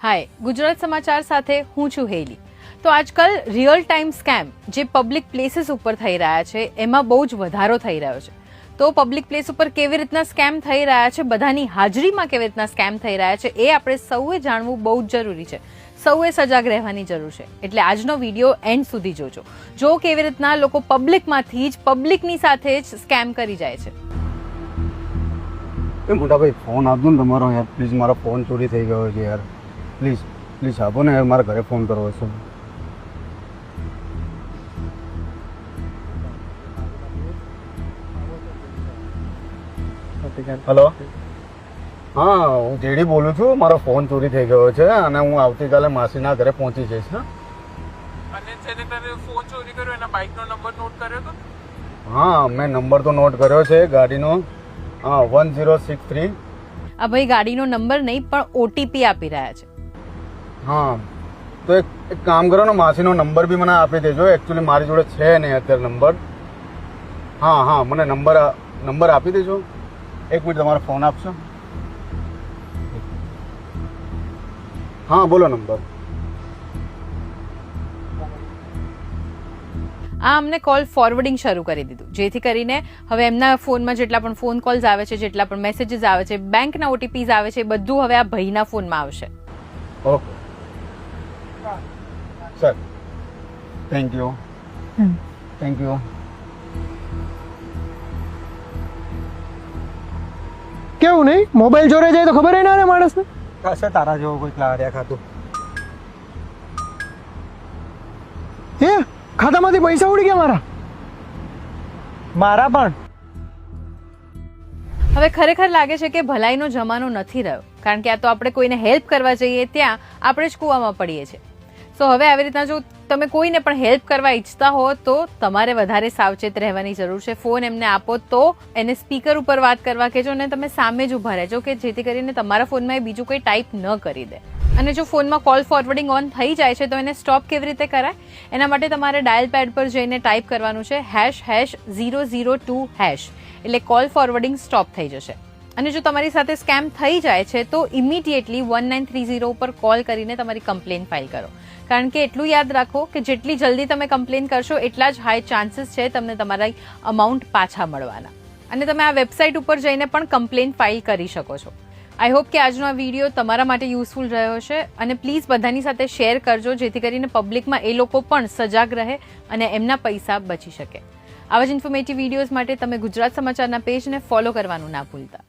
હાય, ગુજરાત સમાચાર સાથે હું છું હેલી. તો આજકાલ રિયલ ટાઈમ સ્કેમ જે પબ્લિક પ્લેસીસ ઉપર થઈ રહ્યા છે એમાં બહુ જ વધારો થઈ રહ્યો છે. તો પબ્લિક પ્લેસ ઉપર કેવી રીતના સ્કેમ થઈ રહ્યા છે, બધાની હાજરીમાં કેવી રીતના સ્કેમ થઈ રહ્યા છે એ આપણે સૌએ જાણવું બહુ જ જરૂરી છે. સૌએ સજાગ રહેવાની જરૂર છે. એટલે આજનો વિડીયો એન્ડ સુધી જોજો. જો કેવી રીતના લોકો પબ્લિકમાંથી જ પબ્લિકની સાથે જ સ્કેમ કરી જાય છે. એ મોટા ભાઈ ફોન આપજો ને તમારો યાર પ્લીઝ. મારો ફોન ચોરી થઈ ગયો છે યાર. પ્લીઝ આપો ને યાર, મારા ઘરે ફોન કરવો છે. હલો, હા હું જેડી બોલું છું. મારો ફોન ચોરી થઈ ગયો છે અને હું આવતીકાલે માસીના ઘરે પહોંચી જઈશ. અને જેને તને ફોન ચોરી કર્યો એના બાઇકનો નંબર નોટ કર્યો તો? હા, મેં નંબર તો નોટ કર્યો છે ગાડીનો. હા, 1063. આ ભાઈ ગાડીનો નંબર નહીં પણ ઓટીપી આપી રહ્યા છે. હા, તો એક કામ કરો ને, માસીનો નંબર બી મને આપી દેજો. એકચ્યુઅલી મારી જોડે છે નહીં અત્યારે નંબર. હા, મને નંબર આપી દેજો. એક મિનિટ, તમારો ફોન આપશો? હા બોલો નંબર. આ અમને કોલ ફોરવર્ડિંગ શરૂ કરી દીધું, જેથી કરીને હવે એમના ફોનમાં જેટલા પણ ફોન કોલ્સ આવે છે, જેટલા પણ મેસેજીસ આવે છે, બેંકના ઓટીપીઝ આવે છે, બધું હવે આ ભાઈના ફોનમાં આવશે. Okay sir, thank you. કેવું નહીં, મોબાઈલ ચોરે જાય તો ખબર ના રે માણસને. કશે તારા જેવો કોઈ લાર્યા ખાતું. હે, ખાતામાંથી પૈસા ઉડી ગયા મારા પણ. હવે ખરેખર લાગે છે કે ભલાઈનો જમાનો નથી રહ્યો, કારણ કે આ તો આપણે કોઈને હેલ્પ કરવા જઈએ ત્યાં આપણે જ કૂવામાં પડીએ છીએ. સો હવે આવી રીતના જો તમે કોઈને પણ હેલ્પ કરવા ઈચ્છતા હો તો તમારે વધારે સાવચેત રહેવાની જરૂર છે. ફોન એમને આપો તો એને સ્પીકર ઉપર વાત કરવા કહેજો અને તમે સામે જ ઊભા રહેજો કે જેથી કરીને તમારા ફોનમાં એ બીજું કોઈ ટાઈપ ન કરી દે. અને જો ફોનમાં કોલ ફોરવર્ડિંગ ઓન થઈ જાય છે તો એને સ્ટોપ કેવી રીતે કરાય? એના માટે તમારે ડાયલ પેડ પર જઈને ટાઈપ કરવાનું છે #002#, એટલે કોલ ફોરવર્ડિંગ સ્ટોપ થઈ જશે. અને જો તમારી સાથે સ્કેમ થઈ જાય છે તો ઇમિડિયેટલી 1930 ઉપર કોલ કરીને તમારી કમ્પ્લેન ફાઇલ કરો. કારણ કે એટલું યાદ રાખો કે જેટલી જલ્દી તમે કમ્પ્લેન કરશો એટલા જ હાઈ ચાન્સીસ છે તમને તમારા અમાઉન્ટ પાછા મળવાના. અને તમે આ વેબસાઇટ ઉપર જઈને પણ કમ્પ્લેન ફાઇલ કરી શકો છો. આઈ હોપ કે આજનો આ વિડીયો તમારા માટે યુઝફુલ રહ્યો છે અને પ્લીઝ બધાની સાથે શેર કરજો જેથી કરીને પબ્લિકમાં એ લોકો પણ સજાગ રહે અને એમના પૈસા બચી શકે. આવા જ ઇન્ફોર્મેટિવ વિડીયોઝ માટે તમે ગુજરાત સમાચારના પેજને ફોલો કરવાનું ના ભૂલતા.